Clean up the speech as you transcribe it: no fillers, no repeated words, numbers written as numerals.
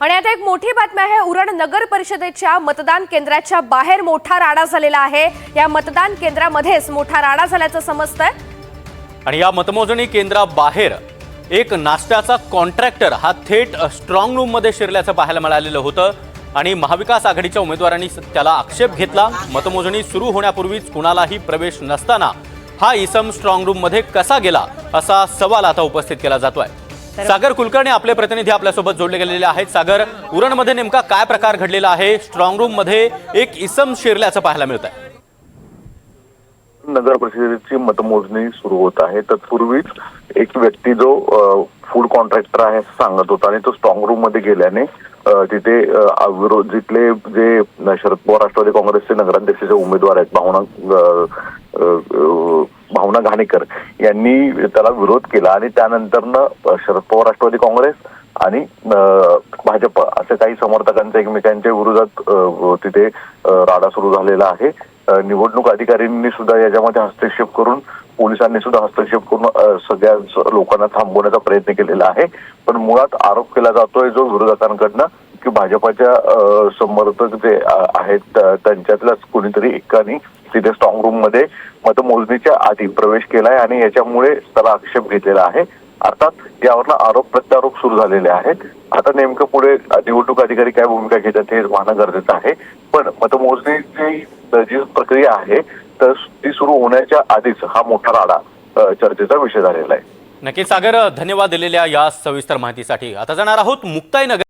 आणि आता एक मोठी बातमी आहे। उरण नगर परिषदेच्या मतदान केंद्राच्या बाहेर मोठा राडा झालेला आहे। या मतदान केंद्रामध्येच मोठा राडा झाल्याचं समजतंय। आणि या मतमोजणी केंद्राबाहेर एक नाश्त्याचा कॉन्ट्रॅक्टर हा थेट स्ट्रॉंग रूम मध्ये शिरल्याचं पाहायला मिळालेलं होतं आणि महाविकास आघाडीच्या उमेदवारांनी त्याला आक्षेप घेतला। मतमोजणी सुरू होण्यापूर्वीच कुणालाही प्रवेश नसताना हा इसम स्ट्रॉंग रूम मध्ये कसा गेला असा सवाल आता उपस्थित केला जातोय। सागर कुलकर्णी आपले प्रतिनिधी आपल्यासोबत जोडले गेलेले आहेत। सागर, उरणमध्ये नेमका काय प्रकार घडलेला आहे? स्ट्रॉंग रूम मध्ये एक इसम शिरल्याचं पाहायला मिळतंय। नगर परिषदेची मतमोजणी सुरू होत आहे। तत्पूर्वीच एक व्यक्ती जो फूड कॉन्ट्रॅक्टर आहे असं सांगत होता आणि तो स्ट्रॉंग रूम मध्ये गेल्याने तिथे जिथले जे शरद पवार राष्ट्रवादी काँग्रेसचे नगराध्यक्षाचे उमेदवार आहेत भावना घाणेकर यांनी त्याला विरोध केला आणि त्यानंतरनं शरद पवार राष्ट्रवादी काँग्रेस आणि भाजप असे काही समर्थकांच्या एकमेकांच्या विरोधात तिथे राडा सुरू झालेला आहे। निवडणूक अधिकाऱ्यांनी सुद्धा याच्यामध्ये हस्तक्षेप करून पोलिसांनी सुद्धा हस्तक्षेप करून सगळ्या लोकांना थांबवण्याचा प्रयत्न केलेला आहे। पण मुळात आरोप केला जातोय जो विरोधकांकडनं की भाजपाच्या समर्थक जे आहेत त्यांच्यातल्याच कोणीतरी एकाने तिथे स्ट्रॉंग रूम मध्ये मतमोजणीच्या आधी प्रवेश केलाय आणि याच्यामुळे त्याला आक्षेप घेतलेला आहे। अर्थात यावरनं आरोप प्रत्यारोप सुरू झालेले आहेत। आता नेमकं पुढे निवडणूक अधिकारी काय भूमिका घेतात हे पाहणं गरजेचं आहे। पण मतमोजणीची जी प्रक्रिया आहे तर ती सुरू होण्याच्या आधीच हा मोठा राडा चर्चेचा विषय झालेला आहे। नक्कीच सागर, धन्यवाद दिलेल्या या सविस्तर माहितीसाठी। आता जाणार आहोत मुक्ताईनगर।